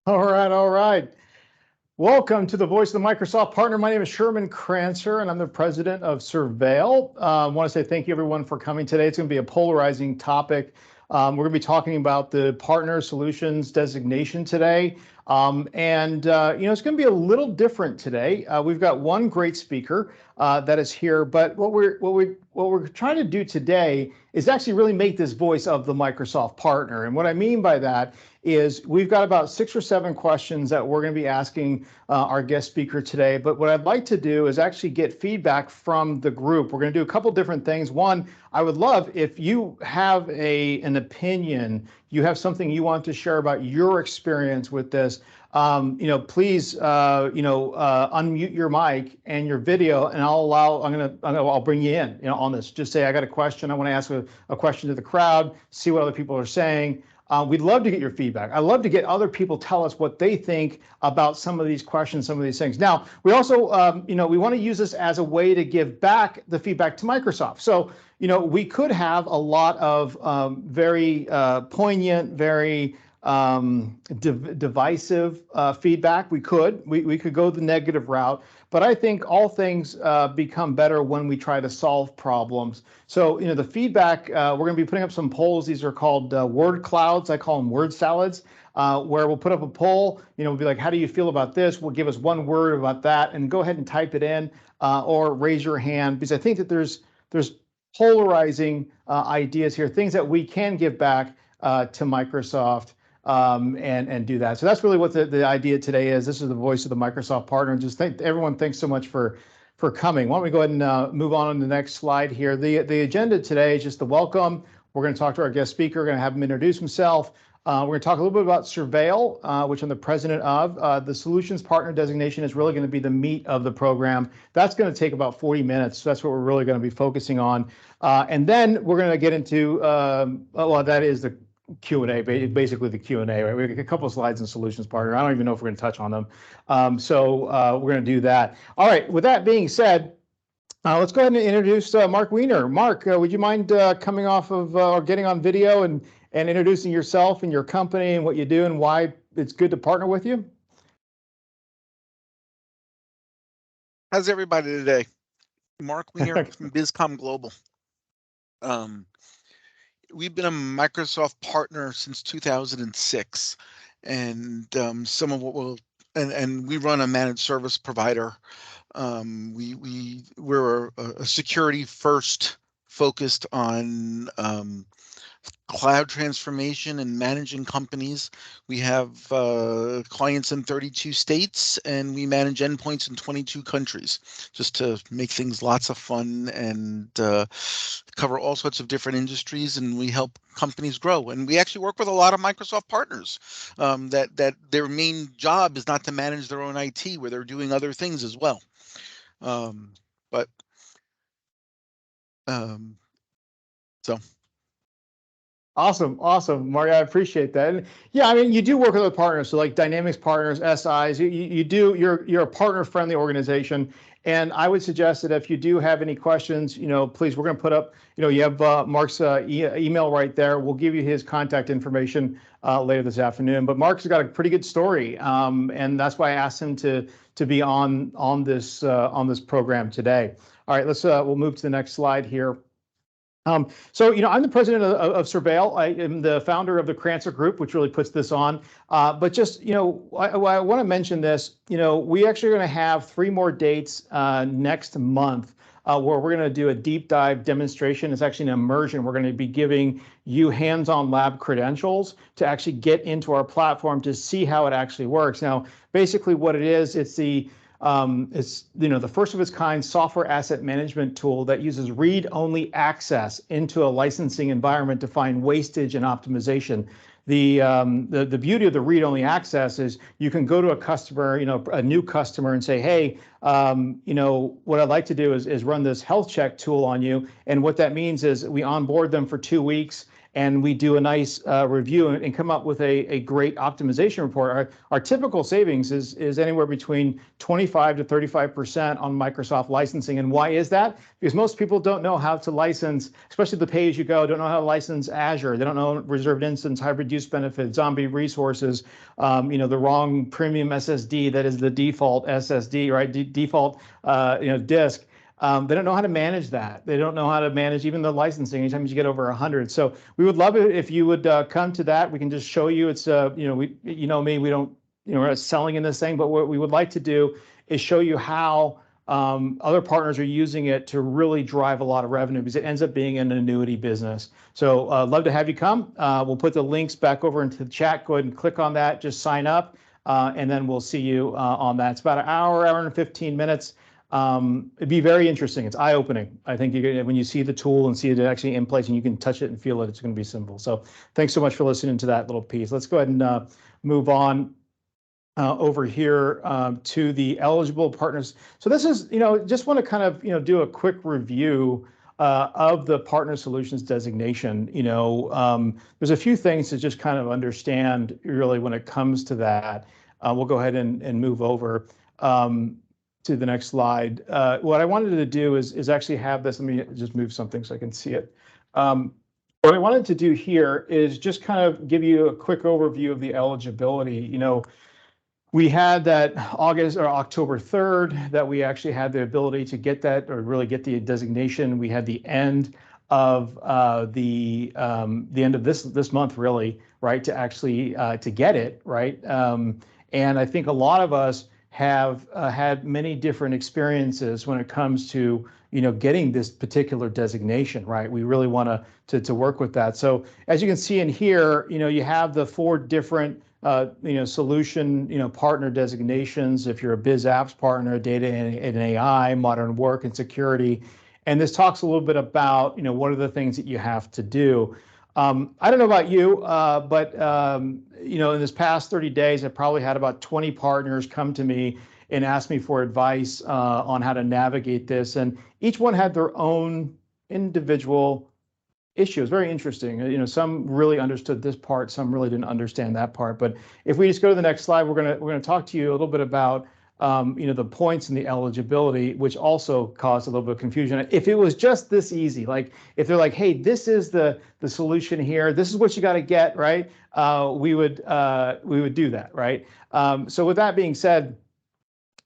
All right, all right. Welcome to the Voice of the Microsoft Partner. My name is Sherman Crancer, and I'm the president of Surveil. I want to say thank you, everyone, for coming today. It's going to be a polarizing topic. We're going to be talking about the Partner Solutions Designation today. It's going to be a little different today. We've got one great speaker that is here, but what we're trying to do today is actually really make this voice of the Microsoft partner. And what I mean by that is we've got about 6 or 7 questions that we're going to be asking our guest speaker today. But what I'd like to do is actually get feedback from the group. We're going to do a couple different things. One, I would love if you have an opinion, you have something you want to share about your experience with this. Please, unmute your mic and your video, and I'll bring you in, on this. Just say, I got a question. I want to ask a question to the crowd, see what other people are saying. We'd love to get your feedback. I'd love to get other people tell us what they think about some of these questions, some of these things. Now, we also, we want to use this as a way to give back the feedback to Microsoft. So, we could have a lot of very poignant, very divisive feedback. We could go the negative route, but I think all things become better when we try to solve problems. So, the feedback, we're going to be putting up some polls. These are called word clouds. I call them word salads, where we'll put up a poll. We'll be like, how do you feel about this? We'll give us one word about that, and go ahead and type it in or raise your hand, because I think that there's polarizing ideas here, things that we can give back to Microsoft. And do that. So that's really what the idea today is. This is the voice of the Microsoft partner. And just everyone, thanks so much for coming. Why don't we go ahead and move on to the next slide here. The agenda today is just the welcome. We're going to talk to our guest speaker. We're going to have him introduce himself. We're going to talk a little bit about Surveil, which I'm the president of. The Solutions Partner Designation is really going to be the meat of the program. That's going to take about 40 minutes. So that's what we're really going to be focusing on. And then we're going to get into, that is the Q&A, basically the Q&A, right? We have a couple of slides in Solutions Partner. I don't even know if we're going to touch on them. We're going to do that. All right, with that being said, let's go ahead and introduce Mark Weiner. Mark, would you mind coming off of or getting on video and introducing yourself and your company and what you do and why it's good to partner with you? How's everybody today? Mark Weiner from BizCom Global. We've been a Microsoft partner since 2006, and some of what we'll and we run a managed service provider. We're a security first, focused on cloud transformation and managing companies. We have clients in 32 states, and we manage endpoints in 22 countries, just to make things lots of fun and cover all sorts of different industries, and we help companies grow. And we actually work with a lot of Microsoft partners that their main job is not to manage their own IT, where they're doing other things as well. Awesome, Mark. I appreciate that. And yeah, I mean, you do work with other partners, so like Dynamics partners, SIs. You're a partner-friendly organization, and I would suggest that if you do have any questions, please, we're going to put up. You have Mark's email right there. We'll give you his contact information later this afternoon. But Mark's got a pretty good story, and that's why I asked him to be on this program today. All right, we'll move to the next slide here. I'm the president of Surveil. I am the founder of the Crancer group, which really puts this on. But just, I want to mention this. We actually are going to have 3 more dates next month where we're going to do a deep dive demonstration. It's actually an immersion. We're going to be giving you hands-on lab credentials to actually get into our platform to see how it actually works. Now, basically what it is, it's the first of its kind software asset management tool that uses read-only access into a licensing environment to find wastage and optimization. The beauty of the read-only access is you can go to a customer, a new customer, and say, hey, what I'd like to do is run this health check tool on you. And what that means is we onboard them for 2 weeks, and we do a nice review and come up with a great optimization report. Our typical savings is anywhere between 25 to 35% on Microsoft licensing. And why is that? Because most people don't know how to license, especially the pay-as-you-go, don't know how to license Azure. They don't know reserved instance, hybrid use benefit, zombie resources, the wrong premium SSD that is the default SSD, right? Default, disk. They don't know how to manage that. They don't know how to manage even the licensing anytime you get over 100. So we would love it if you would come to that. We can just show you. It's we don't, we're not selling in this thing, but what we would like to do is show you how other partners are using it to really drive a lot of revenue, because it ends up being an annuity business. So love to have you come. We'll put the links back over into the chat. Go ahead and click on that. Just sign up, and then we'll see you on that. It's about an hour and 15 minutes. It'd be very interesting. It's eye-opening. I think when you see the tool and see it actually in place and you can touch it and feel it, it's going to be simple. So thanks so much for listening to that little piece. Let's go ahead and move on over here to the eligible partners. So this is, just want to kind of, do a quick review of the Partner Solutions designation. There's a few things to just kind of understand really when it comes to that. We'll go ahead and move over to the next slide. What I wanted to do is actually have this. Let me just move something so I can see it. What I wanted to do here is just kind of give you a quick overview of the eligibility. We had that August or October 3rd that we actually had the ability to get that, or really get the designation. We had the end of the end of this month, really, right, to actually to get it, right. And I think a lot of us have had many different experiences when it comes to getting this particular designation, right? We really want to work with that. So as you can see in here, you have the 4 different solution partner designations. If you're a biz apps partner, data and AI, modern work, and security. And this talks a little bit about what are the things that you have to do. I don't know about you, but in this past 30 days, I've probably had about 20 partners come to me and ask me for advice on how to navigate this. And each one had their own individual issue. It's very interesting. Some really understood this part, some really didn't understand that part. But if we just go to the next slide, we're gonna talk to you a little bit about the points and the eligibility, which also caused a little bit of confusion. If it was just this easy, like if they're like, hey, this is the solution here, this is what you got to get, right? We would do that, right? So with that being said,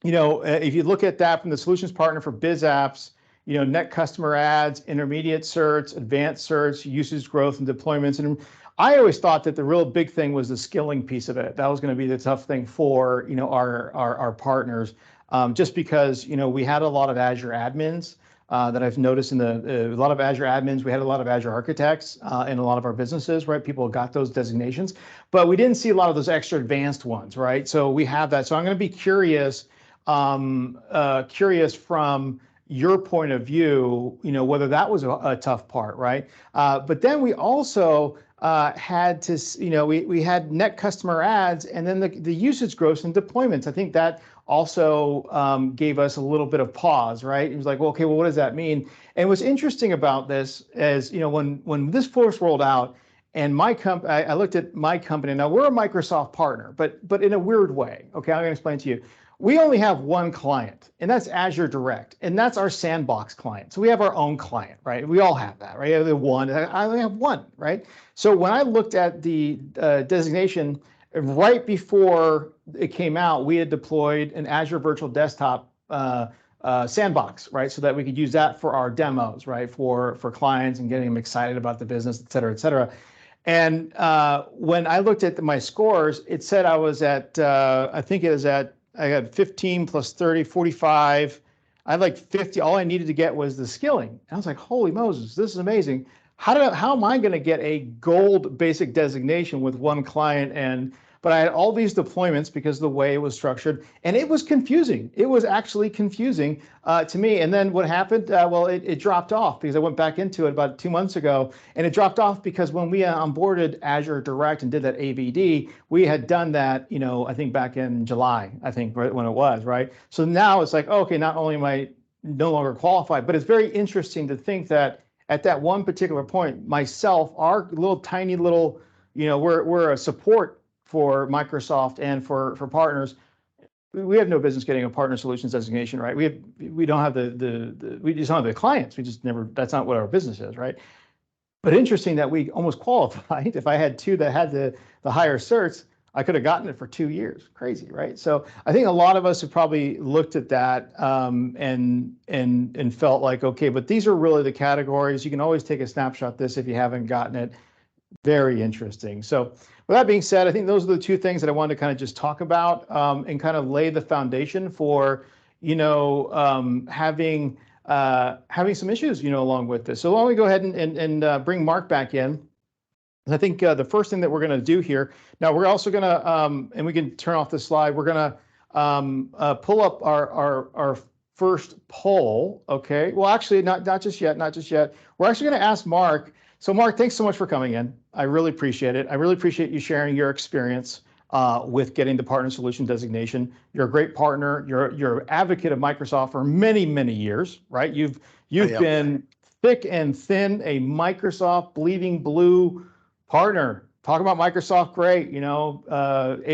if you look at that from the solutions partner for biz apps, net customer adds, intermediate certs, advanced certs, usage growth and deployments. And I always thought that the real big thing was the skilling piece of it. That was going to be the tough thing for our partners, just because we had a lot of Azure admins that I've noticed in a lot of Azure admins. We had a lot of Azure architects in a lot of our businesses, right? People got those designations, but we didn't see a lot of those extra advanced ones, right? So we have that. So I'm going to be curious from your point of view, whether that was a tough part, right? But then we also had to, we had net customer adds, and then the usage growth and deployments. I think that also gave us a little bit of pause, right? It was like, well, okay, well, what does that mean? And what's interesting about this is, when this first rolled out, and I looked at my company. Now we're a Microsoft partner, but in a weird way. Okay, I'm going to explain to you. We only have one client, and that's Azure Direct, and that's our sandbox client. So we have our own client, right? We all have that, right? I only have one, right? So when I looked at the designation, right before it came out, we had deployed an Azure Virtual Desktop sandbox, right? So that we could use that for our demos, right? For clients and getting them excited about the business, et cetera, et cetera. And when I looked at my scores, it said I was at, I had 15 plus 30, 45. I had like 50. All I needed to get was the skilling. And I was like, holy Moses, this is amazing. How am I going to get a gold basic designation with one client? But I had all these deployments because of the way it was structured, and it was confusing. It was actually confusing to me. And then what happened? Well, it dropped off because I went back into it about 2 months ago, and it dropped off because when we onboarded Azure Direct and did that AVD, we had done that, I think back in July, I think, right when it was, right? So now it's like, okay, not only am I no longer qualified, but it's very interesting to think that at that one particular point, myself, our little tiny little, we're a support for Microsoft and for partners. We have no business getting a partner solutions designation, right? We don't have we just don't have the clients. We just never. That's not what our business is, right? But interesting that we almost qualified. If I had two that had the higher certs, I could have gotten it for 2 years. Crazy, right? So I think a lot of us have probably looked at that and felt like, okay, but these are really the categories. You can always take a snapshot of this if you haven't gotten it. Very interesting. So with that being said, I think those are the two things that I wanted to kind of just talk about and kind of lay the foundation for, having some issues, along with this. So why don't we go ahead and bring Mark back in? And I think the first thing that we're going to do here, now we're also going to, and we can turn off the slide, we're going to pull up our first poll. Okay. Well, actually, not just yet. We're actually going to ask Mark. So Mark, thanks so much for coming in. I really appreciate it. I really appreciate you sharing your experience with getting the partner solution designation. You're a great partner. You're an advocate of Microsoft for many, many years, right? You've been thick and thin, a Microsoft bleeding blue partner. Talk about Microsoft, great, AWS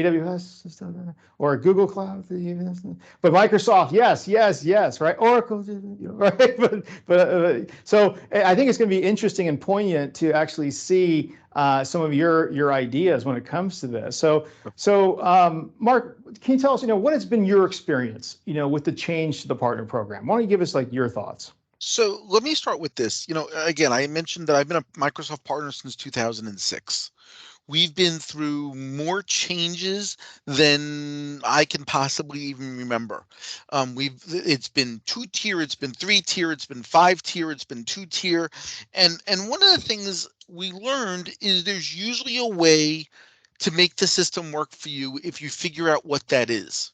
or Google Cloud, but Microsoft, yes, right? Oracle, right? But so I think it's going to be interesting and poignant to actually see some of your ideas when it comes to this. So Mark, can you tell us, what has been your experience, with the change to the partner program? Why don't you give us like your thoughts? So let me start with this. Again, I mentioned that I've been a Microsoft partner since 2006. We've been through more changes than I can possibly even remember. It's been 2-tier, it's been 3-tier, it's been 5-tier, it's been 2-tier, and one of the things we learned is there's usually a way to make the system work for you if you figure out what that is.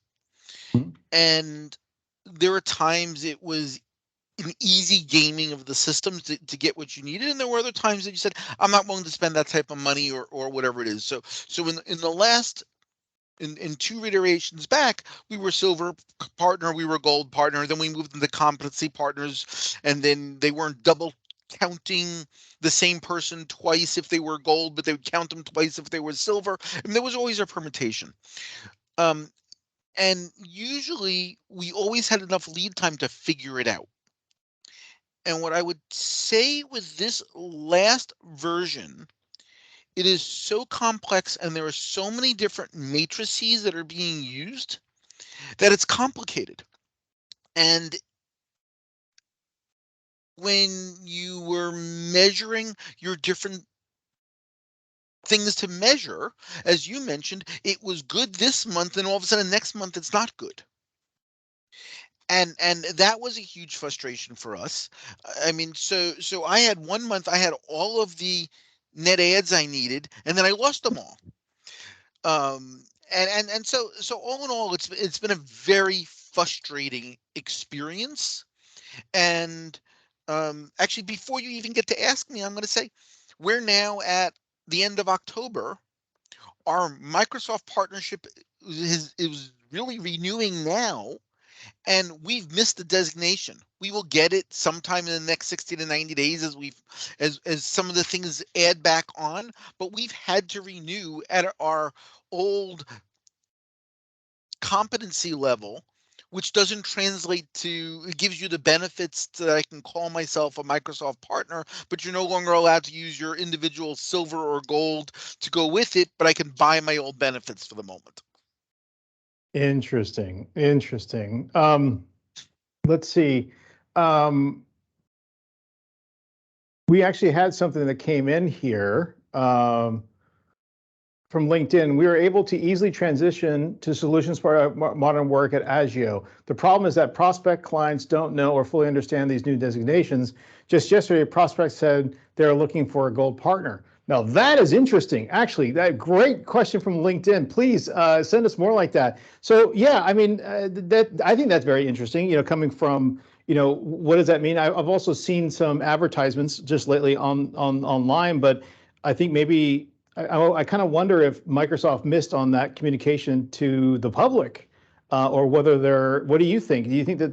Mm-hmm. And there are times it was an easy gaming of the systems to get what you needed, and there were other times that you said, I'm not willing to spend that type of money or whatever it is. So in the last in 2 iterations back, we were silver partner, we were gold partner, then we moved into competency partners, and then they weren't double counting the same person twice if they were gold, but they would count them twice if they were silver. And there was always a permutation. And usually we always had enough lead time to figure it out. And what I would say with this last version, it is so complex and there are so many different matrices that are being used that it's complicated. And when you were measuring your different things to measure, as you mentioned, it was good this month and all of a sudden next month it's not good. And that was a huge frustration for us. I mean, so I had 1 month, I had all of the net ads I needed, and then I lost them all. And so all in all, it's been a very frustrating experience. And actually, before you even get to ask me, I'm going to say we're now at the end of October. Our Microsoft partnership is really renewing now. And we've missed the designation. We will get it sometime in the next 60 to 90 days as some of the things add back on, but we've had to renew at our old competency level, which doesn't translate to, it gives you the benefits that I can call myself a Microsoft partner, but you're no longer allowed to use your individual silver or gold to go with it, but I can buy my old benefits for the moment. Interesting. Let's see. We actually had something that came in here from LinkedIn. We were able to easily transition to Solutions Partner Modern Work at Agio. The problem is that prospect clients don't know or fully understand these new designations. Just yesterday, a prospect said they're looking for a gold partner. Now that is interesting. Actually, that great question from LinkedIn. Please send us more like that. So yeah, I mean, I think that's very interesting. Coming from, what does that mean? I've also seen some advertisements just lately online, but I think maybe I kind of wonder if Microsoft missed on that communication to the public, or whether what do you think? Do you think that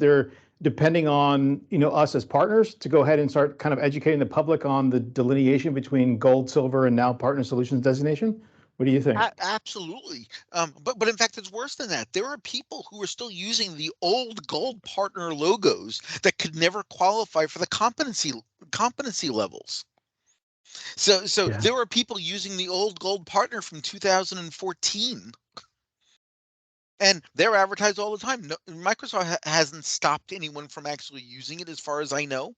depending on, us as partners to go ahead and start kind of educating the public on the delineation between gold, silver, and now partner solutions designation? What do you think? Absolutely. But in fact, it's worse than that. There are people who are still using the old gold partner logos that could never qualify for the competency levels. So Yeah. there are people using the old gold partner from 2014. And they're advertised all the time. No, Microsoft hasn't stopped anyone from actually using it, as far as I know.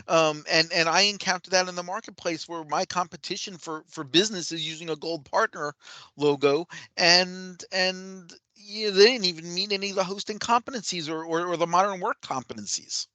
And I encountered that in the marketplace where my competition for business is using a gold partner logo, and they didn't even meet any of the hosting competencies or the modern work competencies.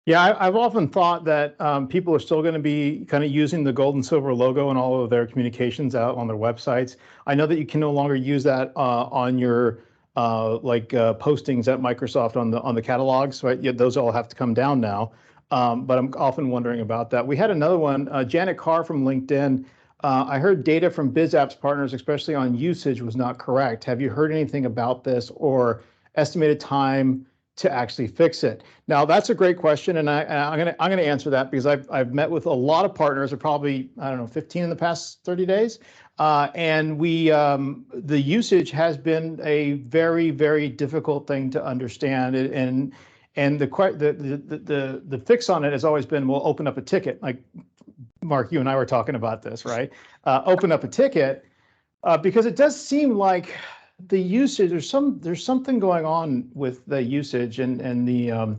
Yeah, I've often thought that people are still going to be kind of using the gold and silver logo in all of their communications out on their websites. I know that you can no longer use that on your postings at Microsoft on the catalogs, right? Yeah, those all have to come down now. But I'm often wondering about that. We had another one, Janet Carr from LinkedIn. I heard data from BizApps partners, especially on usage, was not correct. Have you heard anything about this or estimated time to actually fix it? Now, that's a great question, and I'm gonna answer that because I've met with a lot of partners, or probably, I don't know, 15 in the past 30 days, and the usage has been a very, very difficult thing to understand, and the fix on it has always been, we'll open up a ticket. Like Mark, you and I were talking about this, right? Open up a ticket, because it does seem like the usage, there's something going on with the usage and the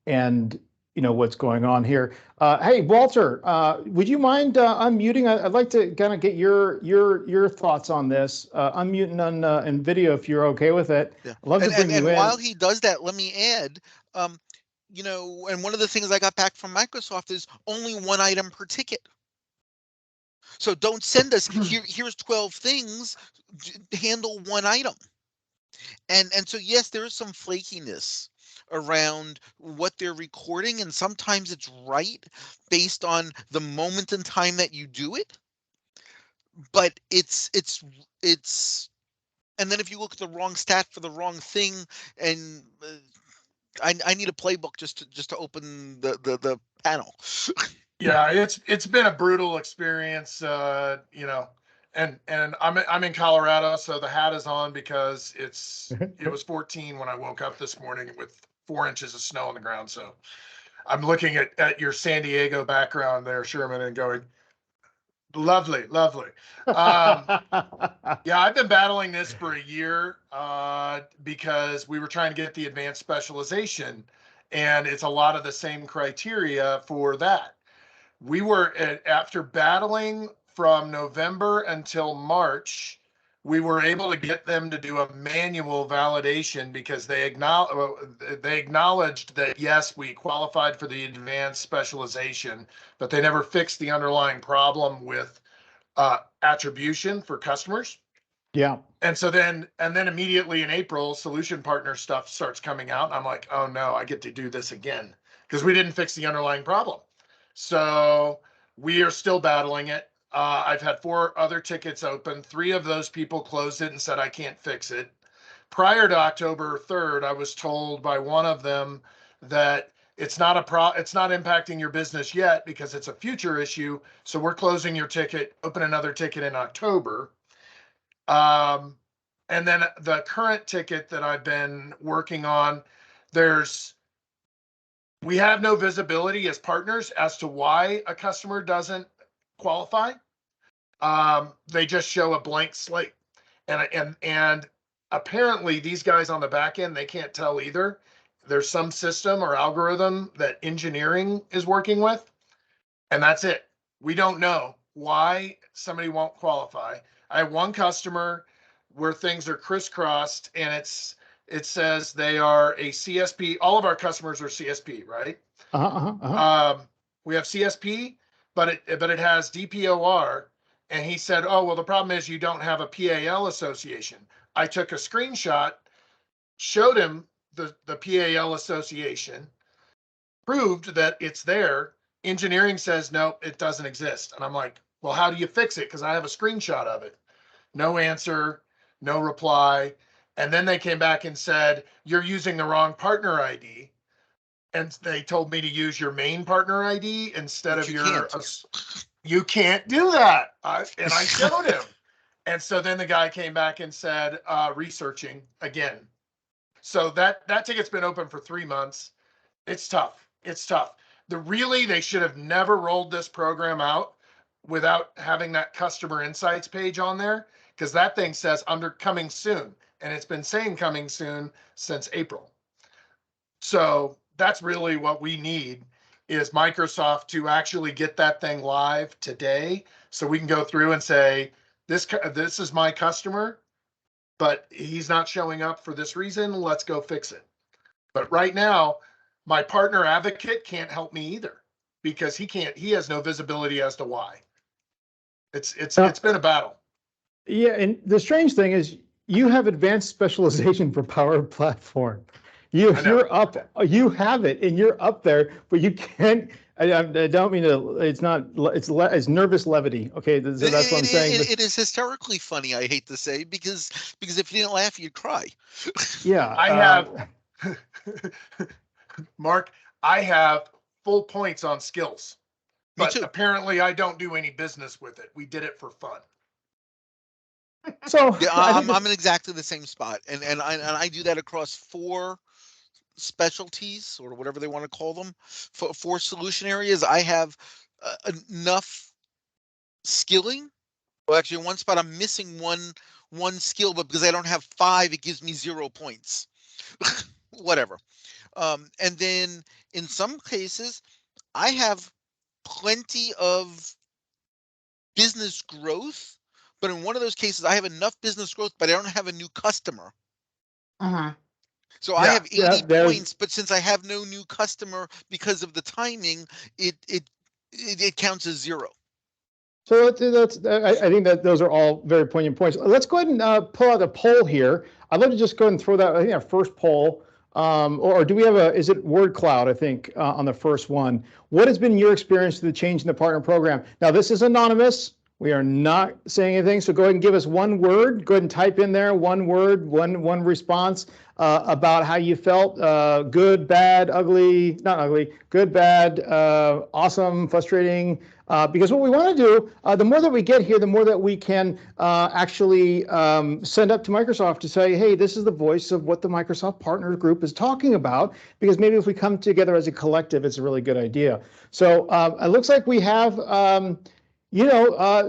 and what's going on here. Hey, Walter, would you mind unmuting? I'd like to kind of get your thoughts on this. Unmuting on in video if you're okay with it. Yeah. I'd love to bring you And in. while he does that, let me add, and one of the things I got back from Microsoft is only one item per ticket. So don't send us here's 12 things, handle one item. And so yes, there is some flakiness around what they're recording, and sometimes it's right based on the moment in time that you do it. But it's and then if you look at the wrong stat for the wrong thing, and I need a playbook just to open the panel. Yeah, it's been a brutal experience, and I'm in Colorado, so the hat is on because it was 14 when I woke up this morning with 4 inches of snow on the ground. So I'm looking at your San Diego background there, Sherman, and going, lovely, lovely. Yeah, I've been battling this for a year because we were trying to get the advanced specialization, and it's a lot of the same criteria for that. We were after battling from November until March, we were able to get them to do a manual validation because they acknowledged that yes, we qualified for the advanced specialization, but they never fixed the underlying problem with attribution for customers. Yeah. And so then immediately in April, solution partner stuff starts coming out. And I'm like, oh no, I get to do this again because we didn't fix the underlying problem. So we are still battling it. I've had 4 other tickets open. 3 of those people closed it and said, I can't fix it. Prior to October 3rd, I was told by one of them that it's not impacting your business yet because it's a future issue. So we're closing your ticket, open another ticket in October. And then the current ticket that I've been working on, we have no visibility as partners as to why a customer doesn't qualify. They just show a blank slate, and apparently these guys on the back end, they can't tell either. There's some system or algorithm that engineering is working with, and that's it. We don't know why somebody won't qualify. I have one customer where things are crisscrossed, and it says they are a CSP. All of our customers are CSP, right? We have CSP, but it has DPOR, and he said, oh, well, the problem is you don't have a PAL association. I took a screenshot, showed him the PAL association, proved that it's there. Engineering says, no, it doesn't exist. And I'm like, well, how do you fix it? Because I have a screenshot of it. No answer, no reply. And then they came back and said, you're using the wrong partner ID. And they told me to use your main partner ID instead Which of you your, can't. you can't do that. And I showed him. And so then the guy came back and said, researching again. So that ticket's been open for 3 months. It's tough. It's tough. They should have never rolled this program out without having that customer insights page on there, because that thing says under coming soon. And it's been saying coming soon since April. So that's really what we need, is Microsoft to actually get that thing live today, so we can go through and say, this is my customer, but he's not showing up for this reason. Let's go fix it. But right now, my partner advocate can't help me either, because he has no visibility as to why. It's been a battle. Yeah, and the strange thing is you have advanced specialization for Power Platform. You I know. you're up, you have it, and you're up there, but you can't. I don't mean to. It's not. It's nervous levity. Okay, so that's what I'm saying. It is hysterically funny, I hate to say, because if you didn't laugh, you'd cry. Yeah, I have Mark. I have full points on skills, Me but too. apparently I don't do any business with it. We did it for fun. So Yeah, I think I'm in exactly the same spot, and I do that across 4 specialties, or whatever they want to call them, for 4 solution areas. I have enough skilling. Well, actually, in one spot I'm missing one skill, but because I don't have 5, it gives me 0 points. Whatever. And then in some cases, I have plenty of business growth, but in one of those cases, I have enough business growth, but I don't have a new customer. So I Yeah. have 80 points, but since I have no new customer because of the timing, it counts as 0. So I think that those are all very poignant points. Let's go ahead and pull out a poll here. I'd love to just go ahead and throw that. I think our first poll, or do we have is it word cloud? I think on the first one. What has been your experience to the change in the partner program? Now this is anonymous. We are not saying anything. So go ahead and give us one word. Go ahead and type in there one word, one response about how you felt. Good, bad, ugly, not ugly. Good, bad, awesome, frustrating. Because what we want to do, the more that we get here, the more that we can actually send up to Microsoft to say, hey, this is the voice of what the Microsoft Partner Group is talking about. Because maybe if we come together as a collective, it's a really good idea. So it looks like we have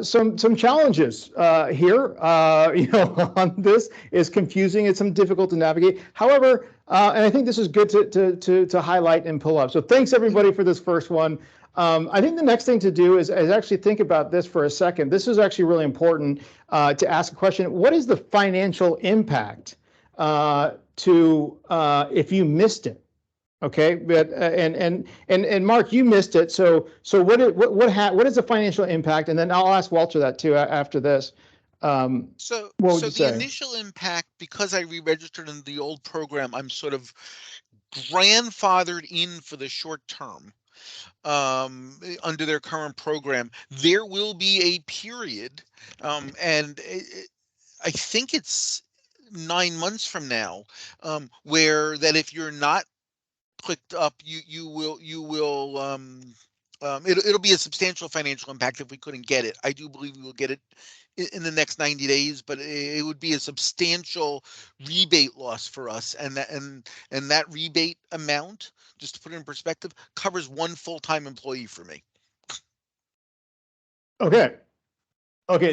some challenges here. On this is confusing. It's some difficult to navigate. However, and I think this is good to highlight and pull up. So thanks everybody for this first one. I think the next thing to do is actually think about this for a second. This is actually really important to ask a question. What is the financial impact to if you missed it? Okay, but and Mark, you missed it. So what is the financial impact? And then I'll ask Walter that too after this. So What would you the say? initial impact, because I re-registered in the old program, I'm sort of grandfathered in for the short term under their current program. There will be a period, and I think it's 9 months from now, where that if you're not clicked up, you will it'll be a substantial financial impact if we couldn't get it. I do believe we will get it in the next 90 days, but it would be a substantial rebate loss for us, and that rebate amount, just to put it in perspective, covers 1 full-time employee for me. Okay,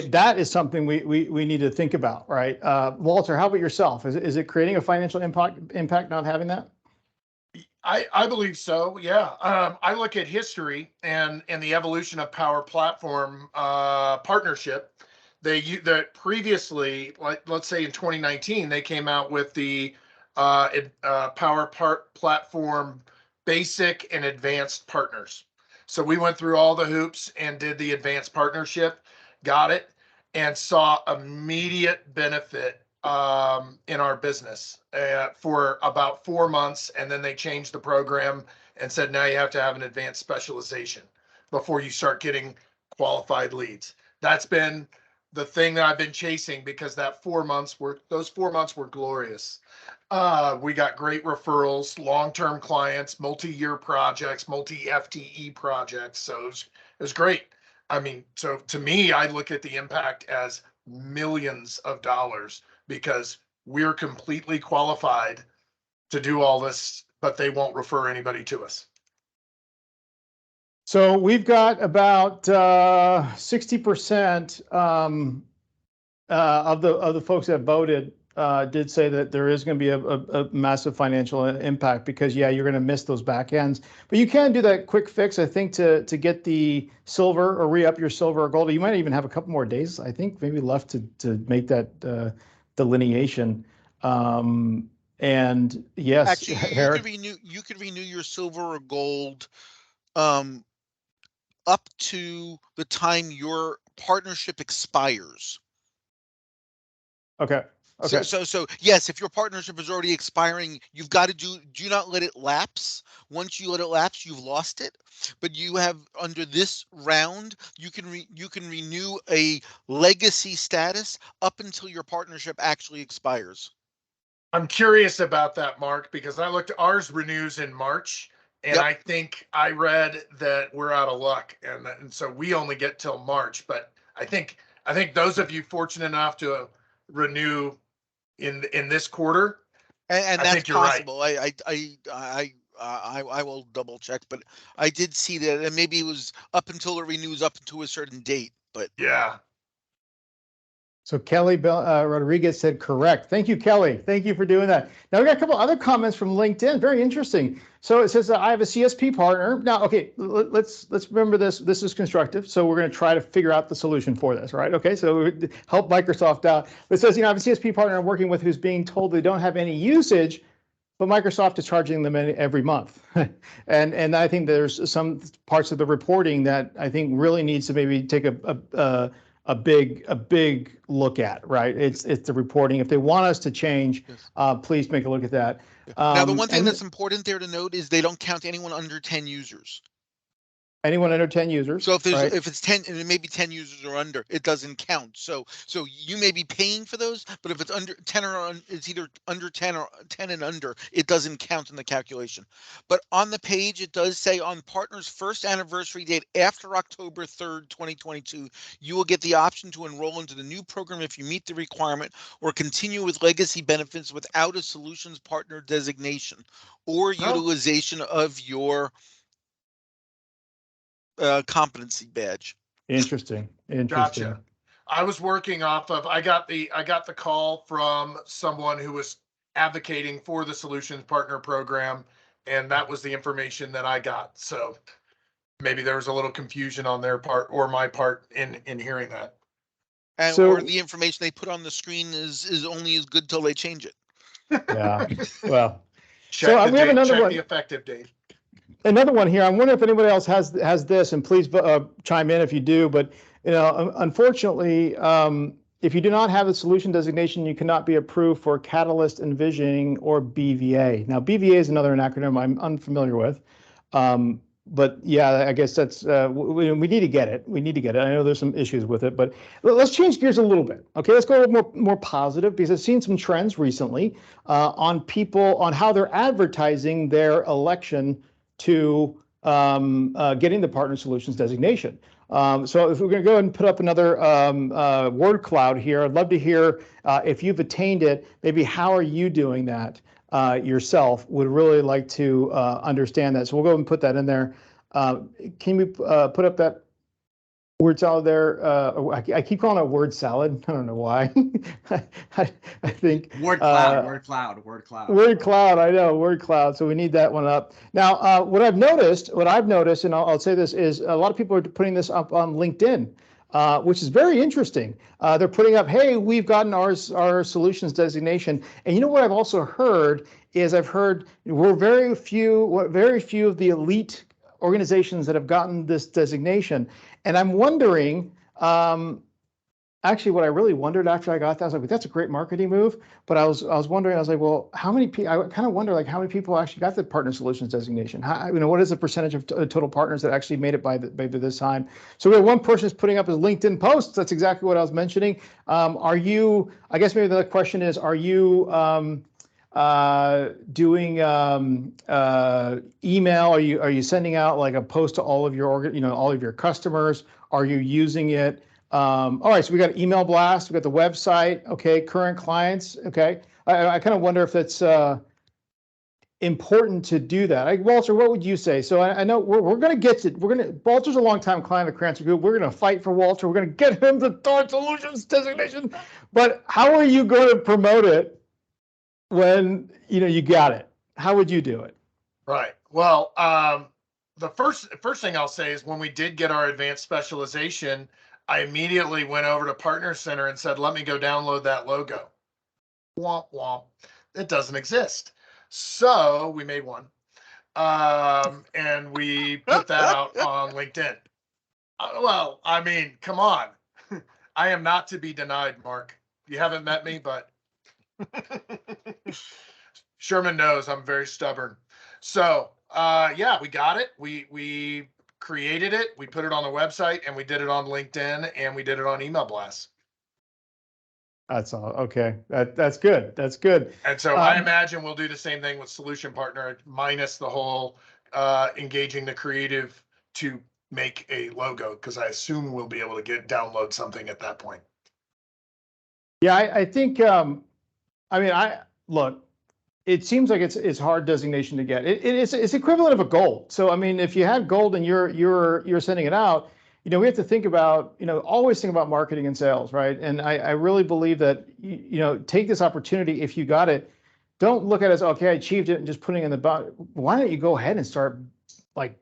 that is something we need to think about, right? Walter, how about yourself? Is it creating a financial impact not having that? I believe so. Yeah. I look at history and the evolution of Power Platform partnership. That previously, like let's say in 2019, they came out with the Platform Basic and Advanced Partners. So we went through all the hoops and did the advanced partnership, got it, and saw immediate benefit in our business for about 4 months, and then they changed the program and said now you have to have an advanced specialization before you start getting qualified leads. That's been the thing that I've been chasing, because those 4 months were glorious. We got great referrals, long-term clients, multi-year projects, multi-FTE projects. So it was great. I mean, so to me, I look at the impact as millions of dollars, because we're completely qualified to do all this, but they won't refer anybody to us. So we've got about 60% of the folks that voted did say that there is going to be a massive financial impact, because yeah, you're going to miss those back ends. But you can do that quick fix, I think, to get the silver or re-up your silver or gold. You might even have a couple more days, I think, maybe left to make that delineation. And yes, Actually, Eric. you could renew your silver or gold um, up to the time your partnership expires. Okay. Okay. So yes, if your partnership is already expiring, you've got to do not let it lapse. Once you let it lapse, you've lost it. But you have, under this round, you can renew a legacy status up until your partnership actually expires. I'm curious about that, Mark, because I looked, ours renews in March, and Yep. I think I read that we're out of luck, and so we only get till March. But I think those of you fortunate enough to renew in this quarter, And I that's think you're right. possible. I will double check, but I did see that, and maybe it was up until it renews up to a certain date. But Yeah. So Kelly Rodriguez said correct. Thank you, Kelly. Thank you for doing that. Now we got a couple other comments from LinkedIn. Very interesting. So it says I have a CSP partner. Now, okay, let's remember this. This is constructive. So we're going to try to figure out the solution for this, right? Okay, so help Microsoft out. It says, I have a CSP partner I'm working with who's being told they don't have any usage, but Microsoft is charging them every month. and I think there's some parts of the reporting that I think really needs to maybe take a big look at, right? It's the reporting. If they want us to change, yes. Please make a look at that. Now, the one thing that's important there to note is they don't count anyone under 10 users. Anyone under 10 users. So right? if it's 10, and it may be 10 users or under, it doesn't count. So you may be paying for those, but if it's under 10 or it's either under 10 or 10 and under, it doesn't count in the calculation. But on the page, it does say on partner's first anniversary date after October 3rd, 2022, you will get the option to enroll into the new program if you meet the requirement, or continue with legacy benefits without a solutions partner designation or utilization of your competency badge. Interesting. Gotcha. I was working off of, I got the call from someone who was advocating for the Solutions Partner Program, and that was the information that I got. So maybe there was a little confusion on their part or my part in hearing that. And or the information they put on the screen is only as good till they change it. Yeah. Well, check we have another one. The effective date. Another one here. I wonder if anybody else has this, and please chime in if you do. But unfortunately, if you do not have a solution designation, you cannot be approved for Catalyst Envisioning or BVA. Now, BVA is another acronym I'm unfamiliar with. But yeah, I guess that's we need to get it. We need to get it. I know there's some issues with it, but let's change gears a little bit. Okay, let's go a little more positive, because I've seen some trends recently on people, on how they're advertising their election to getting the Partner Solutions designation. So if we're going to go ahead and put up another word cloud here, I'd love to hear if you've attained it. Maybe how are you doing that yourself? Would really like to understand that. So we'll go ahead and put that in there. Can we put up that word salad there? I keep calling it word salad. I don't know why. I think word cloud, word cloud. Word cloud. I know, word cloud. So we need that one up. Now, what I've noticed, and I'll say this, is a lot of people are putting this up on LinkedIn, which is very interesting. They're putting up, hey, we've gotten our solutions designation. And you know what I've also heard is we're very few of the elite organizations that have gotten this designation. And I'm wondering, actually, what I really wondered after I got that, I was like, that's a great marketing move. But I was wondering, I was like, well, how many people? I kind of wonder, like, how many people actually got the partner solutions designation? What is the percentage of total partners that actually made it by this time? So we have one person is putting up his LinkedIn posts. That's exactly what I was mentioning. Are you? I guess maybe the question is, are you doing email? Are you sending out like a post to all of your all of your customers? Are you using it? All right, so we got email blast, we got the website, okay, current clients, okay. I kind of wonder if it's important to do that. Walter, what would you say? So I know we're going to get to, Walter's a longtime client of Crancer Group. We're going to fight for Walter. We're going to get him the Thorn Solutions designation. But how are you going to promote it when, you got it? How would you do it? Right. Well, the first thing I'll say is when we did get our advanced specialization, I immediately went over to Partner Center and said, let me go download that logo. Womp womp. It doesn't exist. So we made one. And we put that out on LinkedIn. Well, I mean, come on. I am not to be denied, Mark. You haven't met me, but Sherman knows I'm very stubborn. So yeah, we got it. We created it, we put it on the website, and we did it on LinkedIn, and we did it on email blasts. That's all. Okay. That's good. That's good. And so I imagine we'll do the same thing with Solution Partner, minus the whole engaging the creative to make a logo, because I assume we'll be able to download something at that point. Yeah, I think look, it seems like it's hard designation to get. It's equivalent of a gold. So I mean, if you had gold and you're sending it out, we have to think about, always think about marketing and sales, right? And I really believe that take this opportunity if you got it. Don't look at it as, okay, I achieved it and just putting it in the box. Why don't you go ahead and start, like,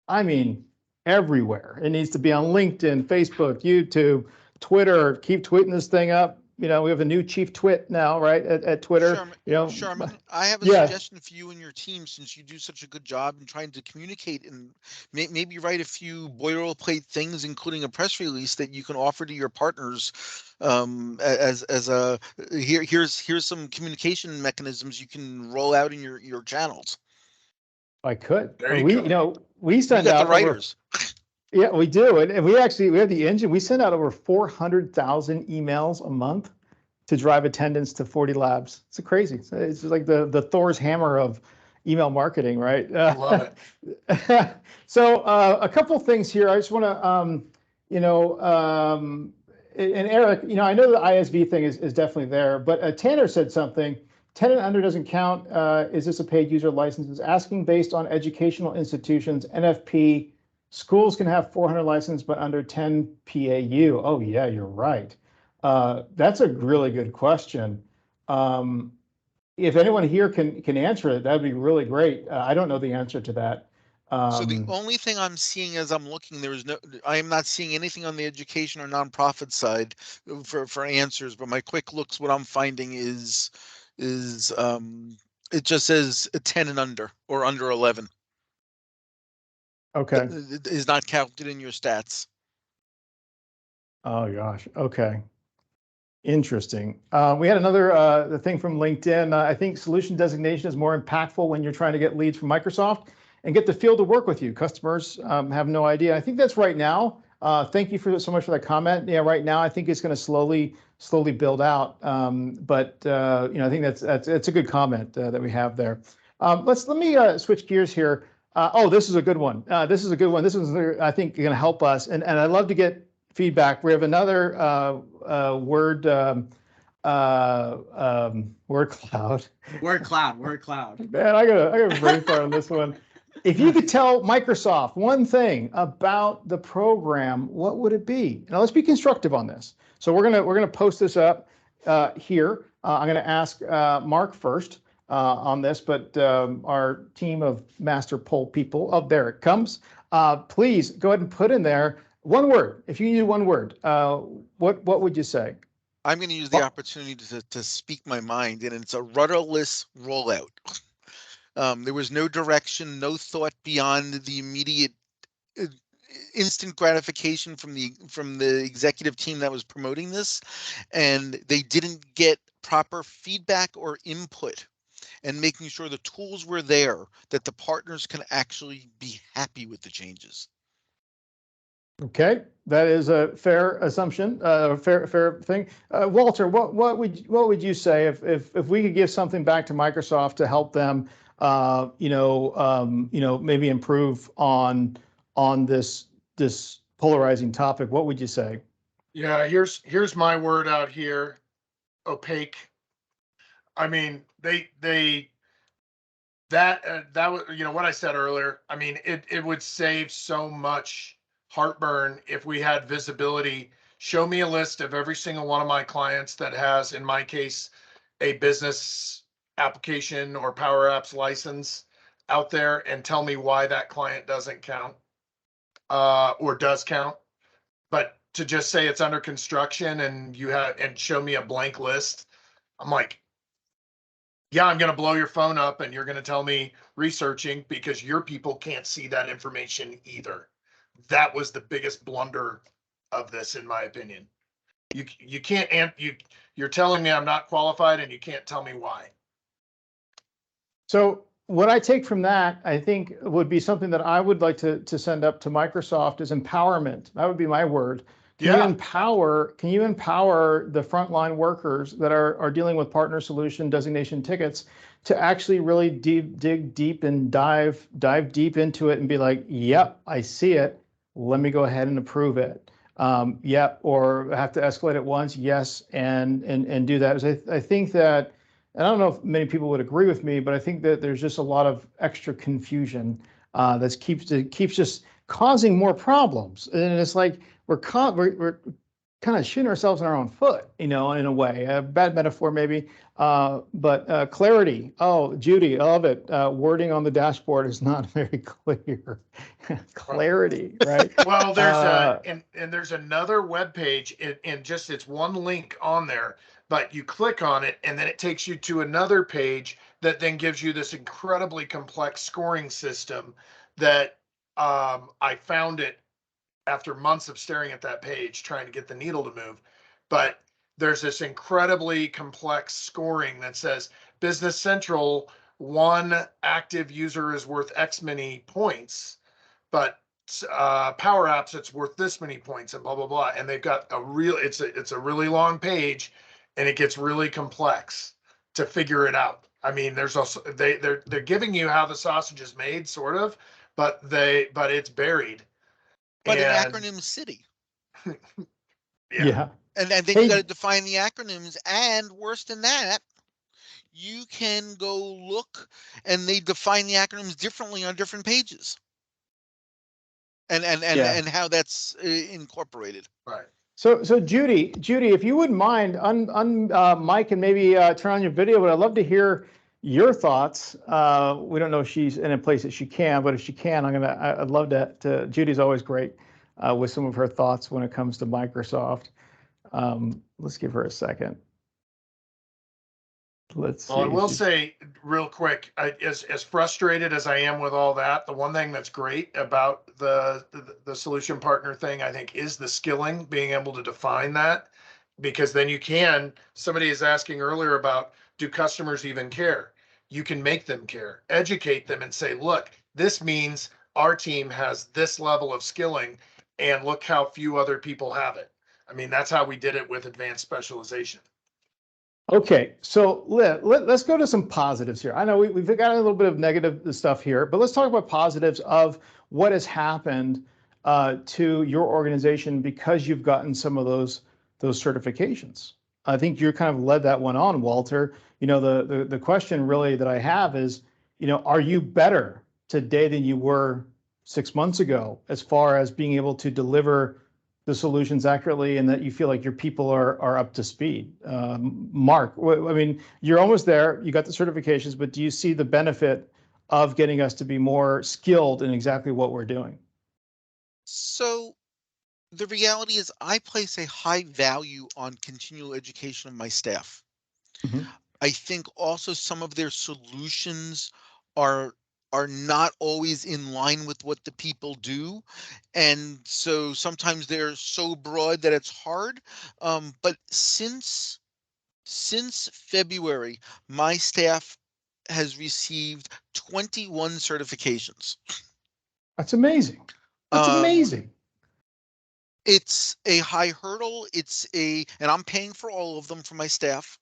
I mean, everywhere. It needs to be on LinkedIn, Facebook, YouTube, Twitter. Keep tweeting this thing up. We have a new chief twit now, right, at Twitter. Sherman, I have a Yeah. suggestion for you and your team, since you do such a good job in trying to communicate, and maybe write a few boilerplate things, including a press release that you can offer to your partners as a here's some communication mechanisms you can roll out in your channels. I could. There you go. We send got out the writers. Yeah, we do, and we have the engine. We send out over 400,000 emails a month to drive attendance to 40 labs. It's crazy. It's like the Thor's hammer of email marketing, right? I love it. So a couple things here. I just want to, and Eric, I know the ISV thing is definitely there, but Tanner said something. 10 and under doesn't count. Is this a paid user license? It's asking based on educational institutions, NFP. Schools can have 400 license, but under 10 PAU. Oh yeah, you're right. That's a really good question. If anyone here can answer it, that'd be really great. I don't know the answer to that. So the only thing I'm seeing as I'm looking, I am not seeing anything on the education or nonprofit side for answers. But my quick looks, what I'm finding is it just says 10 and under, or under 11. Okay. It is not counted in your stats. Oh gosh. Okay. Interesting. We had another the thing from LinkedIn. I think solution designation is more impactful when you're trying to get leads from Microsoft and get the field to work with you. Customers have no idea. I think that's right now. Thank you so much for that comment. Yeah, right now I think it's going to slowly build out. But I think that's a good comment that we have there. Let me switch gears here. This is a good one. This is a good one. This one's, I think, going to help us. And I'd love to get feedback. We have another word cloud. Word cloud. Man, I got a brain fart on this one. If you could tell Microsoft one thing about the program, what would it be? Now let's be constructive on this. So we're gonna post this up here. I'm gonna ask Mark first on this, but our team of master poll people, there it comes. Please go ahead and put in there one word. If you use one word, what would you say? I'm going to use the opportunity to speak my mind, and it's a rudderless rollout. There was no direction, no thought beyond the immediate instant gratification from the executive team that was promoting this, and they didn't get proper feedback or input, and making sure the tools were there that the partners can actually be happy with the changes. Okay, that is a fair assumption, a fair thing. Walter, what would you say if we could give something back to Microsoft to help them, maybe improve on this polarizing topic? What would you say? Yeah, here's my word out here: opaque. I mean, that was, what I said earlier. I mean, it would save so much heartburn if we had visibility. Show me a list of every single one of my clients that has, in my case, a business application or Power Apps license out there, and tell me why that client doesn't count, or does count. But to just say it's under construction and show me a blank list, I'm like, yeah, I'm going to blow your phone up and you're going to tell me researching, because your people can't see that information either. That was the biggest blunder of this, in my opinion. You can't, you're telling me I'm not qualified and you can't tell me why. So what I take from that, I think, would be something that I would like to send up to Microsoft is empowerment. That would be my word. Can you empower the frontline workers that are dealing with partner solution designation tickets to actually really dig deep and dive deep into it and be like, yep, I see it. Let me go ahead and approve it. Yep, or have to escalate it once, yes, and do that. I think that, and I don't know if many people would agree with me, but I think that there's just a lot of extra confusion that keeps just causing more problems. And it's like we're kind of shooting ourselves in our own foot, in a way. A bad metaphor maybe, but clarity. Oh, Judy, I love it. Wording on the dashboard is not very clear. Clarity, right? Well, there's another web page, and just it's one link on there, but you click on it and then it takes you to another page that then gives you this incredibly complex scoring system that I found it after months of staring at that page trying to get the needle to move. But there's this incredibly complex scoring that says Business Central, one active user is worth X many points, but Power Apps, it's worth this many points, and blah blah blah. And they've got it's a really long page, and it gets really complex to figure it out. I mean, there's also they're giving you how the sausage is made, sort of, but it's buried. But an And acronym city. Yeah. And then you got to define the acronyms, and worse than that, you can go look and they define the acronyms differently on different pages. And how that's incorporated. Right. So Judy, if you wouldn't mind, Mike, and maybe turn on your video, but I'd love to hear your thoughts. We don't know if she's in a place that she can, but if she can, I'd love to. Judy's always great with some of her thoughts when it comes to Microsoft. Let's give her a second. Let's see. Well, I will say real quick, as frustrated as I am with all that, the one thing that's great about the solution partner thing, I think, is the skilling, being able to define that, because then somebody is asking earlier about, do customers even care? You can make them care, educate them and say, look, this means our team has this level of skilling, and look how few other people have it. I mean, that's how we did it with advanced specialization. Okay, so let's go to some positives here. I know we've got a little bit of negative stuff here, but let's talk about positives of what has happened to your organization because you've gotten some of those certifications. I think you kind of led that one on, Walter. The question really that I have is, are you better today than you were 6 months ago as far as being able to deliver the solutions accurately, and that you feel like your people are up to speed? Mark, I mean, you're almost there. You got the certifications, but do you see the benefit of getting us to be more skilled in exactly what we're doing? So the reality is I place a high value on continual education of my staff. Mm-hmm. I think also some of their solutions are are not always in line with what the people do. And so sometimes they're so broad that it's hard. But since February, my staff has received 21 certifications. That's amazing. That's amazing. It's a high hurdle. And I'm paying for all of them for my staff.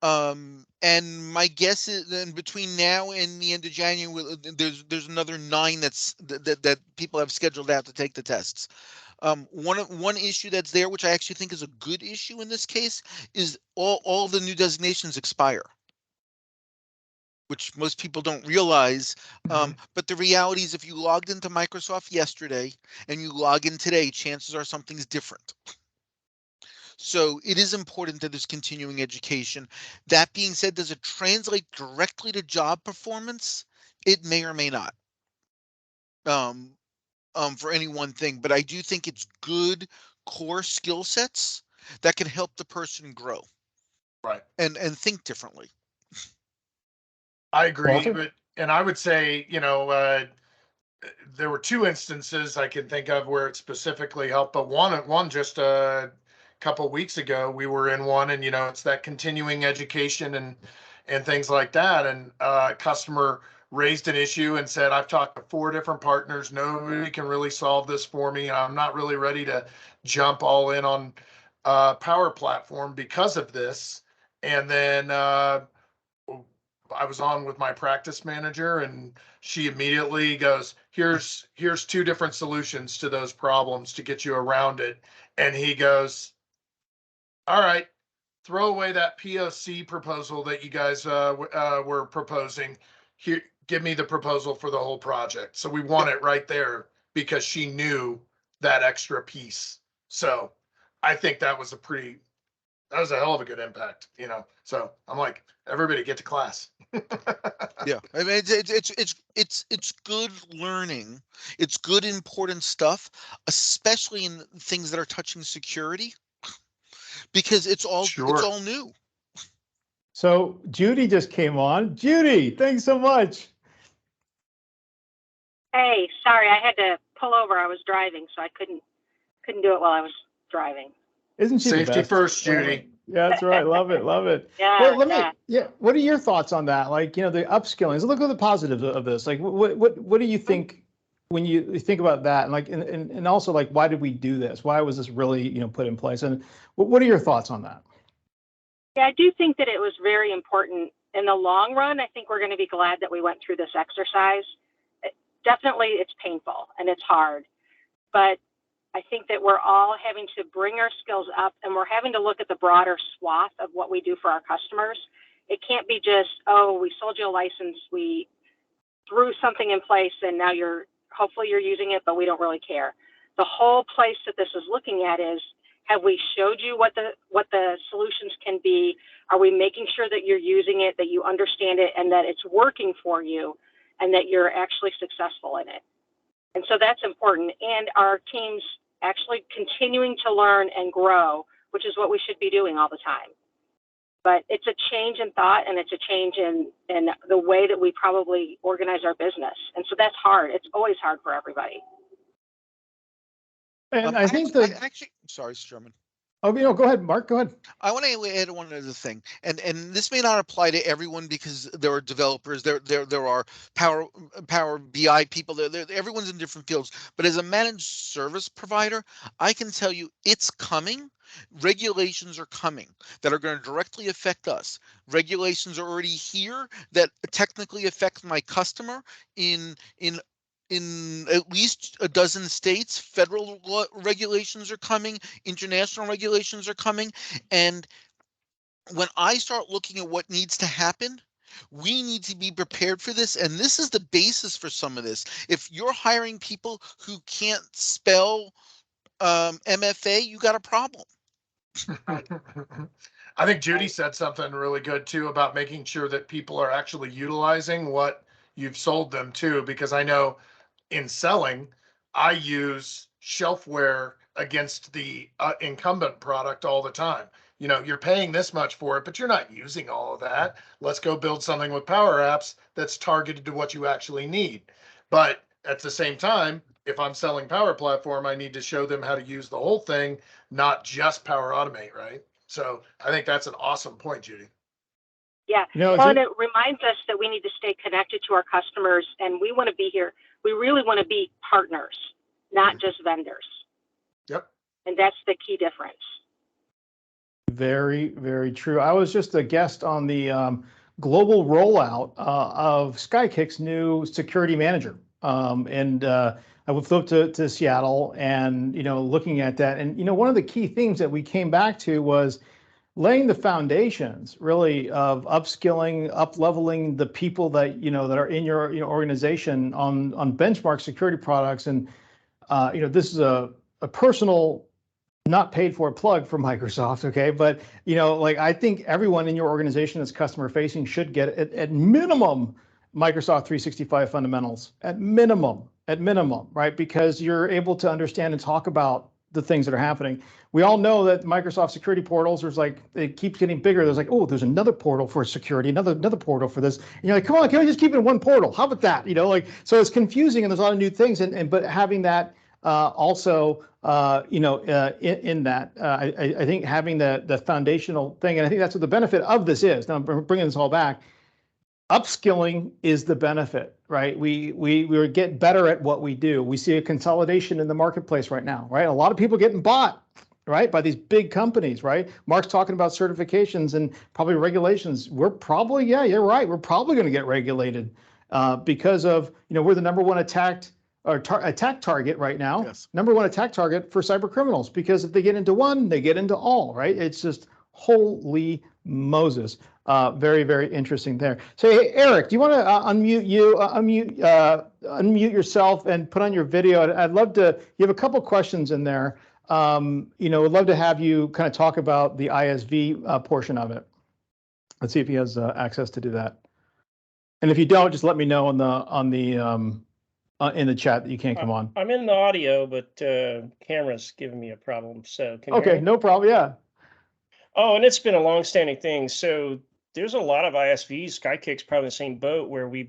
And my guess is then between now and the end of January, there's another 9 that people have scheduled out to take the tests. One issue that's there, which I actually think is a good issue in this case, is all the new designations expire, which most people don't realize. But the reality is, if you logged into Microsoft yesterday and you log in today, chances are something's different. So it is important that there's continuing education. That being said, does it translate directly to job performance? It may or may not. For any one thing, but I do think it's good core skill sets that can help the person grow, Right. and think differently. I agree, Walter? and I would say, there were 2 instances I can think of where it specifically helped, but one just a couple of weeks ago, we were in one, and it's that continuing education and things like that. And customer raised an issue and said, I've talked to 4 different partners. Nobody can really solve this for me. I'm not really ready to jump all in on Power Platform because of this. And then I was on with my practice manager, and she immediately goes, here's 2 different solutions to those problems to get you around it. And he goes, all right, throw away that POC proposal that you guys were proposing. Here, give me the proposal for the whole project. So we won it right there because she knew that extra piece. So I think that was a hell of a good impact, So I'm like, everybody get to class. Yeah, I mean, it's good learning. It's good important stuff, especially in things that are touching security, because it's Sure. all new. So Judy just came on. Judy, thanks so much. Hey, sorry, I had to pull over. I was driving, so I couldn't do it while I was driving. Isn't she Safety the best? first, Judy. Yeah, that's right. Love it. Love it. Yeah, Well, what are your thoughts on that? Like, the upskilling. So look at the positives of this. Like, what do you think when you think about that? And like, and also like, why did we do this? Why was this really, put in place? And what are your thoughts on that? Yeah, I do think that it was very important in the long run. I think we're going to be glad that we went through this exercise. Definitely, it's painful and it's hard, but I think that we're all having to bring our skills up, and we're having to look at the broader swath of what we do for our customers. It can't be just, oh, we sold you a license, we threw something in place, and now hopefully you're using it, but we don't really care. The whole place that this is looking at is, have we showed you what the solutions can be? Are we making sure that you're using it, that you understand it, and that it's working for you, and that you're actually successful in it? And so that's important. And our teams actually continuing to learn and grow, which is what we should be doing all the time. But it's a change in thought, and it's a change in the way that we probably organize our business. And so that's hard. It's always hard for everybody. And I think actually, sorry, Sherman. Oh, go ahead, Mark. Go ahead. I want to add one other thing, and this may not apply to everyone because there are developers, there are Power BI people, everyone's in different fields. But as a managed service provider, I can tell you it's coming. Regulations are coming that are going to directly affect us. Regulations are already here that technically affect my customer in at least a dozen states. Federal regulations are coming, international regulations are coming. And when I start looking at what needs to happen, we need to be prepared for this. And this is the basis for some of this. If you're hiring people who can't spell MFA, you got a problem. I think Judy said something really good too about making sure that people are actually utilizing what you've sold them too, because I know in selling, I use shelfware against the incumbent product all the time. you know, you're paying this much for it, but you're not using all of that. Let's go build something with Power Apps that's targeted to what you actually need. But at the same time, if I'm selling Power Platform, I need to show them how to use the whole thing, not just Power Automate, right? So I think that's an awesome point, Judy. Yeah. Well, and it reminds us that we need to stay connected to our customers, and we want to be here. We really want to be partners, not just vendors. Yep. And that's the key difference. Very, very true. I was just a guest on the global rollout of Skykick's new security manager. I flew up to Seattle and, looking at that. And, one of the key themes that we came back to was laying the foundations really of upskilling, up-leveling the people that, that are in your organization on benchmark security products. And, this is a personal, not paid for plug for Microsoft, okay? But, I think everyone in your organization that's customer facing should get at minimum Microsoft 365 fundamentals, at minimum, right? Because you're able to understand and talk about the things that are happening. We all know that Microsoft security portals, it keeps getting bigger. There's oh, there's another portal for security, another portal for this. And you're like, come on, can we just keep it in one portal? How about that? So it's confusing and there's a lot of new things. But having that also, in that, I think having the foundational thing, and I think that's what the benefit of this is. Now I'm bringing this all back. Upskilling is the benefit, right? We get better at what we do. We see a consolidation in the marketplace right now, right? A lot of people getting bought, right, by these big companies, right? Mark's talking about certifications and probably regulations. We're probably, yeah, you're right. We're probably going to get regulated because of, we're the number one attack target right now. Yes. Number one attack target for cyber criminals, because if they get into one, they get into all, right? It's just holy Moses. Very, very interesting there. So, hey, Eric, do you want to unmute yourself and put on your video? I'd love to. You have a couple questions in there. Would love to have you kind of talk about the ISV portion of it. Let's see if he has access to do that. And if you don't, just let me know in the chat that you can't come on. I'm in the audio, but camera's giving me a problem. So can you hear Okay, me? no problem. Yeah. Oh, and it's been a long-standing thing. So there's a lot of ISVs. Skykick's probably the same boat where we're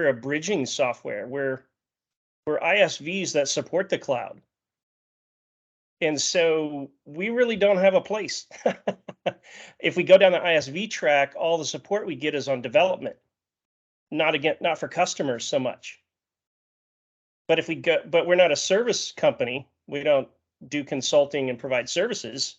a bridging software. We're ISVs that support the cloud, and so we really don't have a place. If we go down the ISV track, all the support we get is on development, not for customers so much. But but we're not a service company. We don't do consulting and provide services.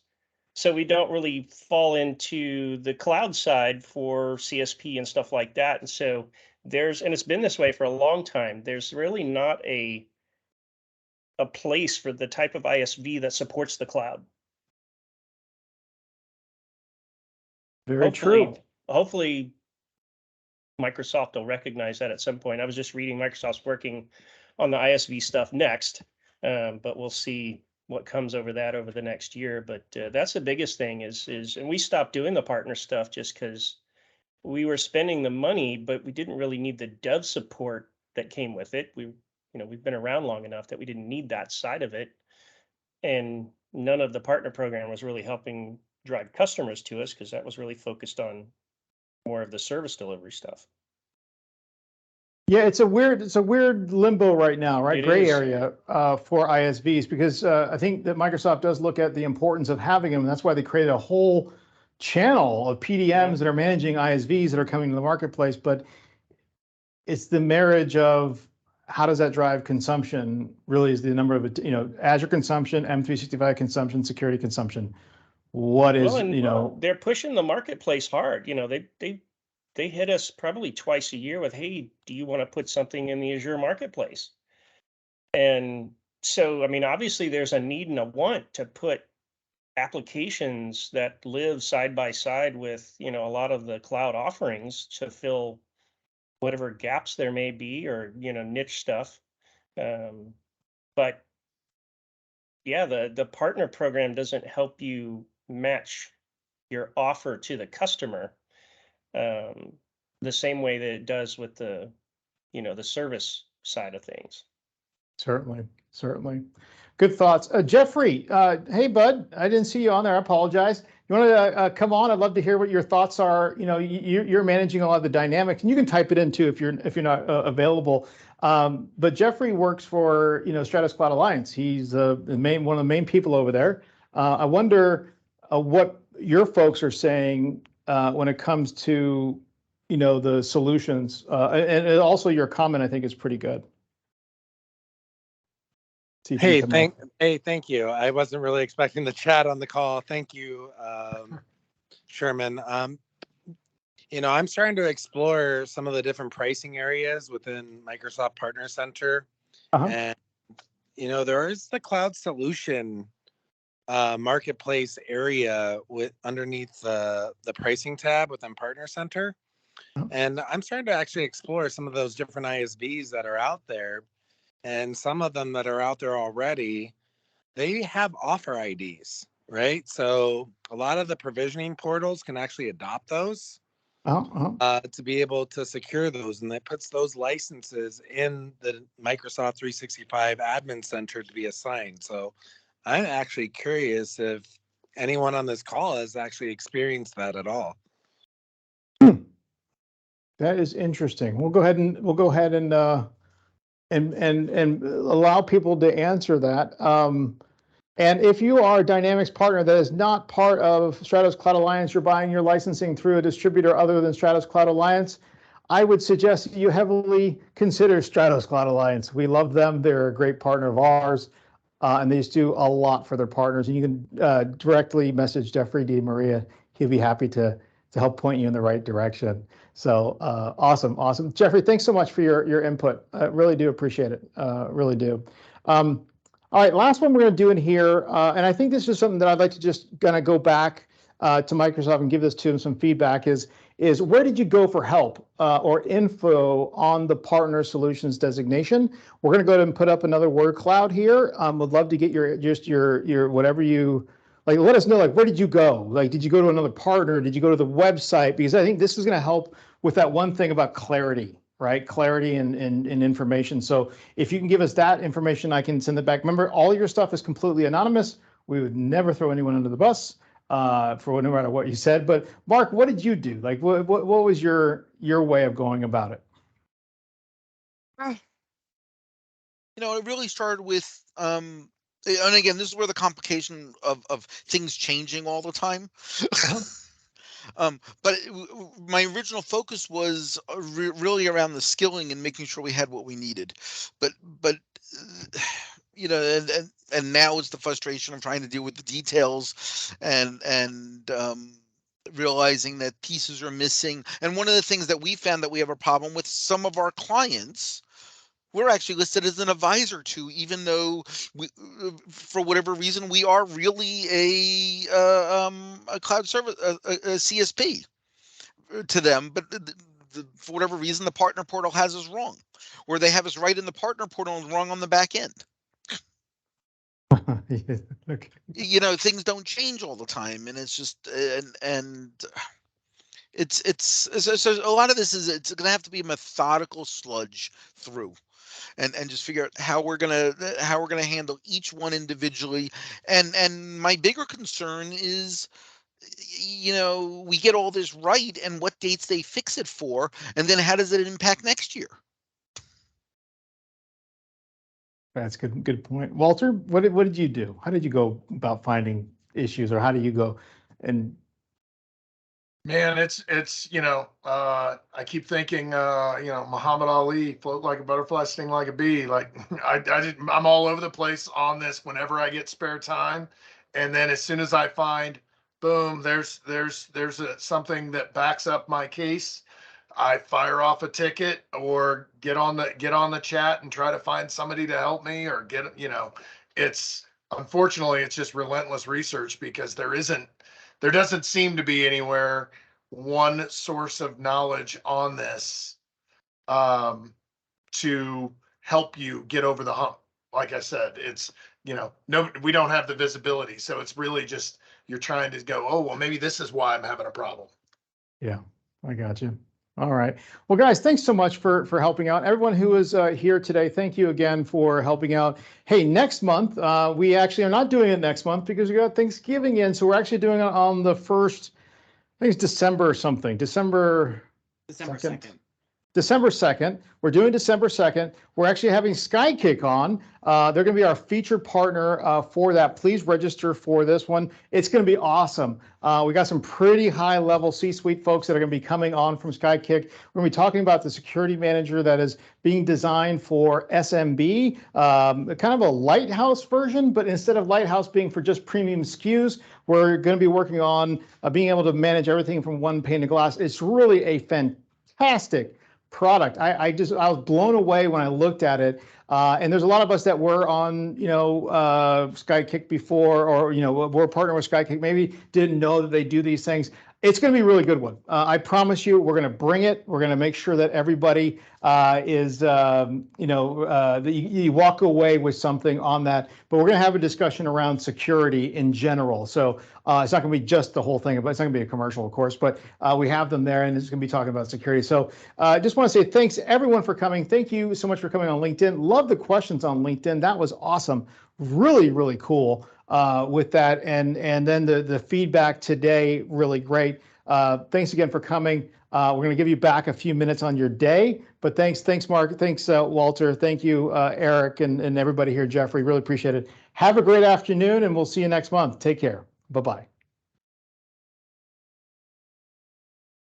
So we don't really fall into the cloud side for CSP and stuff like that. And so and it's been this way for a long time. There's really not a place for the type of ISV that supports the cloud. Very true. Hopefully Microsoft will recognize that at some point. I was just reading Microsoft's working on the ISV stuff next, but we'll see what comes over that over the next year. But that's the biggest thing is and we stopped doing the partner stuff just because we were spending the money, but we didn't really need the dev support that came with it. We've been around long enough that we didn't need that side of it, and none of the partner program was really helping drive customers to us because that was really focused on more of the service delivery stuff. Yeah, it's a weird limbo right now, right? Gray is. area for ISVs, because I think that Microsoft does look at the importance of having them. And that's why they created a whole channel of PDMs that are managing ISVs that are coming to the marketplace. But it's the marriage of how does that drive consumption really is the number of, Azure consumption, M365 consumption, security consumption. What is, they're pushing the marketplace hard. They hit us probably twice a year with, hey, do you want to put something in the Azure marketplace? And so, obviously there's a need and a want to put applications that live side by side with, a lot of the cloud offerings to fill whatever gaps there may be or, niche stuff. But yeah, the partner program doesn't help you match your offer to the customer the same way that it does with the service side of things. Certainly, certainly. Good thoughts. Jeffrey, hey, bud, I didn't see you on there. I apologize. You want to come on? I'd love to hear what your thoughts are. You know, you're managing a lot of the dynamics, and you can type it in too if you're not available. But Jeffrey works for Stratus Cloud Alliance. He's one of the main people over there. I wonder what your folks are saying when it comes to the solutions, and also your comment I think is pretty good. Hey, thank you. I wasn't really expecting the chat on the call. Thank you, Sherman. I'm starting to explore some of the different pricing areas within Microsoft Partner Center. And, there is the cloud solution marketplace area underneath the pricing tab within Partner Center. And I'm starting to actually explore some of those different ISVs that are out there. And some of them that are out there already, they have offer IDs, right? So a lot of the provisioning portals can actually adopt those to be able to secure those. And that puts those licenses in the Microsoft 365 Admin Center to be assigned. So I'm actually curious if anyone on this call has actually experienced that at all. That is interesting. We'll go ahead and allow people to answer that. And if you are a Dynamics partner that is not part of Stratus Cloud Alliance, you're buying your licensing through a distributor other than Stratus Cloud Alliance, I would suggest you heavily consider Stratus Cloud Alliance. We love them. They're a great partner of ours, and they just do a lot for their partners. And you can directly message Jeffrey D. Maria. He'll be happy to help point you in the right direction. So awesome. Jeffrey, thanks so much for your input. I really do appreciate it. Really do. All right, last one we're going to do in here, and I think this is something that I'd like to just kind of go back to Microsoft and give this to them some feedback is where did you go for help or info on the partner solutions designation? We're going to go ahead and put up another word cloud here. Would love to get your whatever you like. Let us know, like, where did you go? Like, did you go to another partner? Did you go to the website? Because I think this is going to help with that one thing about clarity. Right, clarity and information. So if you can give us that information, I can send it back. Remember, all your stuff is completely anonymous. We would never throw anyone under the bus for no matter what you said. But Mark, what did you do? Like, what was your way of going about it? It really started with, and again, this is where the complication of things changing all the time. But my original focus was really around the skilling and making sure we had what we needed. But and now it's the frustration of trying to deal with the details and realizing that pieces are missing. And one of the things that we found that we have a problem with, some of our clients, we're actually listed as an advisor to, even though we, for whatever reason, we are really a cloud service, a CSP to them. But for whatever reason, the partner portal has us wrong, or they have us right in the partner portal and wrong on the back end. Okay. Things don't change all the time, and it's just and it's so a lot of this it's going to have to be a methodical sludge through. And just figure out how we're gonna handle each one individually. And my bigger concern is, we get all this right, and what dates they fix it for, and then how does it impact next year? That's good point. Walter, what did you do? How did you go about finding issues, or how do you go and? Man, it's I keep thinking Muhammad Ali, float like a butterfly, sting like a bee. Like I'm all over the place on this whenever I get spare time, and then as soon as I find, boom, there's something that backs up my case, I fire off a ticket or get on the chat and try to find somebody to help me, or it's unfortunately it's just relentless research, because there doesn't seem to be anywhere one source of knowledge on this to help you get over the hump. Like I said, it's, no, we don't have the visibility. So it's really just, you're trying to go, oh, well, maybe this is why I'm having a problem. Yeah, I got you. All right. Well, guys, thanks so much for helping out. Everyone who is here today, thank you again for helping out. Hey, next month, we actually are not doing it next month because we got Thanksgiving in. So we're actually doing it on the first, I think it's December or something. December 2nd. December 2nd. We're doing December 2nd. We're actually having Skykick on. They're going to be our featured partner for that. Please register for this one. It's going to be awesome. We got some pretty high level C-suite folks that are going to be coming on from Skykick. We're going to be talking about the security manager that is being designed for SMB, kind of a lighthouse version, but instead of lighthouse being for just premium SKUs, we're going to be working on being able to manage everything from one pane of glass. It's really a fantastic product. I was blown away when I looked at it. And there's a lot of us that were on, Skykick before, or, we're partnered with Skykick, maybe didn't know that they do these things. It's going to be a really good one. I promise you, we're going to bring it. We're going to make sure that everybody is, that you walk away with something on that. But we're going to have a discussion around security in general. So it's not going to be just the whole thing, but it's not going to be a commercial, of course. But we have them there, and it's going to be talking about security. So I just want to say thanks, everyone, for coming. Thank you so much for coming on LinkedIn. Love the questions on LinkedIn. That was awesome. Really, really cool. With that, and then the feedback today, really great. Thanks again for coming. We're going to give you back a few minutes on your day, but thanks Mark, thanks Walter, thank you Eric, and everybody here, Jeffrey, really appreciate it. Have a great afternoon, and we'll see you next month. Take care. Bye-bye.